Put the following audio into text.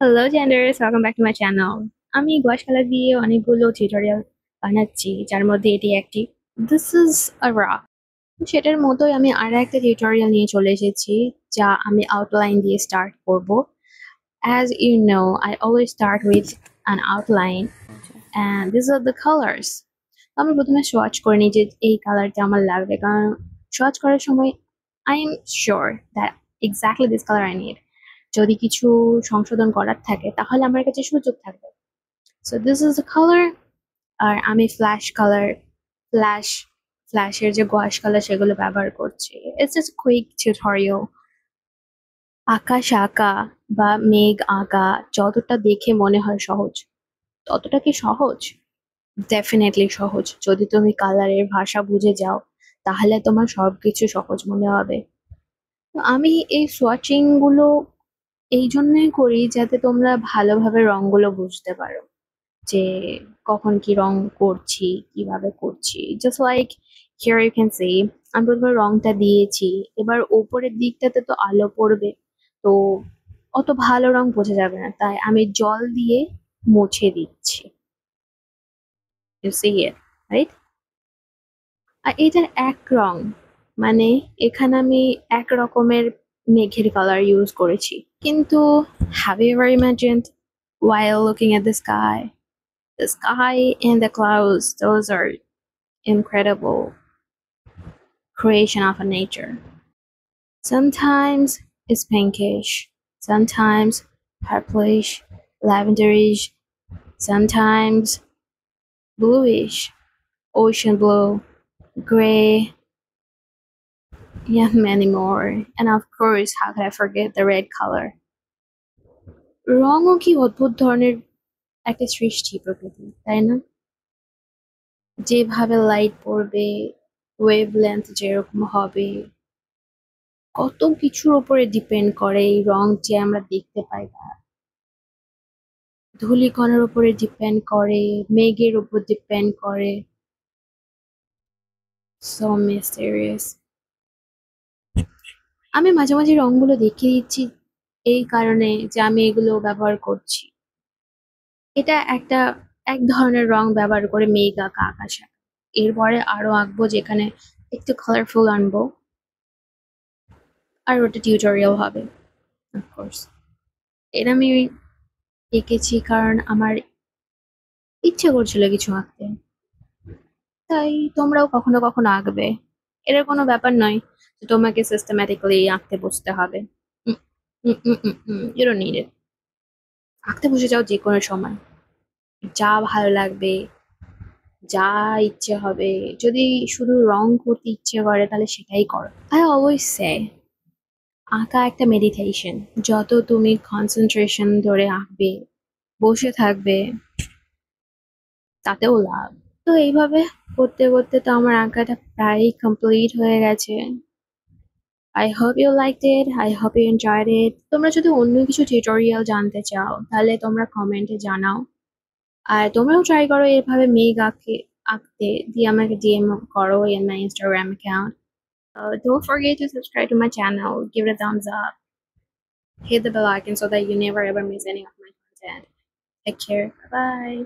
Hello genders, welcome back to my channel. আমি গস colour দিয়ে অনেকগুলো টিউটোরিয়াল বানাচ্ছি যার মধ্যে এটি একটি। This is a raw. সেটার মতোই আমি আর একটা টিউটোরিয়াল নিয়ে চলে এসেছি যা আমি আউটলাইন দিয়ে স্টার্ট করব। As you know, I always start with an outline and these are the colors. আমি প্রথমে সোয়াচ করে নিই যে এই কালারটা আমার লাগবে, কারণ সোয়াচ করার সময় I am sure that exactly this color I need. যদি কিছু সংশোধন করার থাকে তাহলে আমার কাছে সুযোগ থাকবে। So this is the colour. আর আমি ফ্ল্যাশের যে গস কালার সেগুলো ব্যবহার করছি। It's just quick tutorial. আকাশ আঁকা বা মেঘ আঁকা যতটা দেখে মনে হয় সহজ, ততটা কি সহজ? ডেফিনেটলি সহজ। যদি তুমি কালারের ভাষা বুঝে যাও তাহলে তোমার সবকিছু সহজ মনে হবে। আমি এই সোয়াচিং গুলো এই জন্যই করি যাতে তোমরা ভালোভাবে রংগুলো বুঝতে পারো যে কখন কি রং করছি, কিভাবে করছি। Just like here you can see আমি প্রথমে রংটা দিয়েছি, এবার ওপরের দিকটাতে তো আলো পড়বে, তো অত ভালো রং বোঝা যাবে না, তাই আমি জল দিয়ে মুছে দিচ্ছি। You see it, right? আর এটার এক রং, মানে এখানে আমি এক রকমের মেঘের কালার ইউজ করেছি, কিন্তু have you ever imagined while looking at the sky? The sky and the clouds, those are incredible creation of a nature. Sometimes it's pinkish, sometimes purplish, lavenderish, sometimes bluish, ocean blue, gray, yeah, many more. And of course, how could I forget the red color? রঙও কি অদ্ভুত ধরনের একটা সৃষ্টি প্রকৃতি, তাই না? যেভাবে লাইট পড়বে, ওয়েভলেন্থ যেরকম হবে, কত কিছুর উপরে ডিপেন্ড করে এই রং যে আমরা দেখতে পাই না। ধূলিকণার উপরে ডিপেন্ড করে, মেঘের উপর ডিপেন্ড করে। So mysterious. আমি মাঝে মাঝে রংগুলো দেখিয়ে দিচ্ছি এই কারণে যে আমি এগুলো ব্যবহার করছি। এটা এক ধরনের রং ব্যবহার করে মেঘ আঁকা, আকাশ আঁকা। এরপরে আরো আঁকবো যেখানে একটু কালারফুল আনবো, আর ওটা টিউটোরিয়াল হবে অফকোর্স। এটা আমি এঁকেছি কারণ আমার ইচ্ছে করছিল কিছু আঁকতে, তাই তোমরাও কখনো কখনো আঁকবে। এর কোনো ব্যাপার নয় যে তোমাকে সিস্টেম্যাটিক্যালি আঁকতে বসতে হবে। You don't need it. আঁকতে বসে যাও যে কোনো সময়, যা ভালো লাগবে, যা ইচ্ছে হবে। যদি শুধু রং করতে ইচ্ছে করে তাহলে সেটাই করো। আই অলওয়েজ সে আঁকা একটা মেডিটেশন। যত তুমি কনসেন্ট্রেশন ধরে আঁকবে, বসে থাকবে, তাতেও লাভ। তো এইভাবে করতে করতে তো আমার আঁকাটা প্রায় কমপ্লিট হয়ে গেছে। I hope you liked it. I hope you enjoyed it. তোমরা যদি অন্য কিছু টিউটোরিয়াল জানতে চাও তাহলে তোমরা কমেন্টে জানাও। আর তোমরাও ট্রাই করো এভাবে মেঘ আঁকতে, দিয়ে আমাকে ডিএম করো in my Instagram account. Don't forget to subscribe to my channel, give it a thumbs up, hit the bell icon so that you never ever miss any of my content. Take care. Bye bye.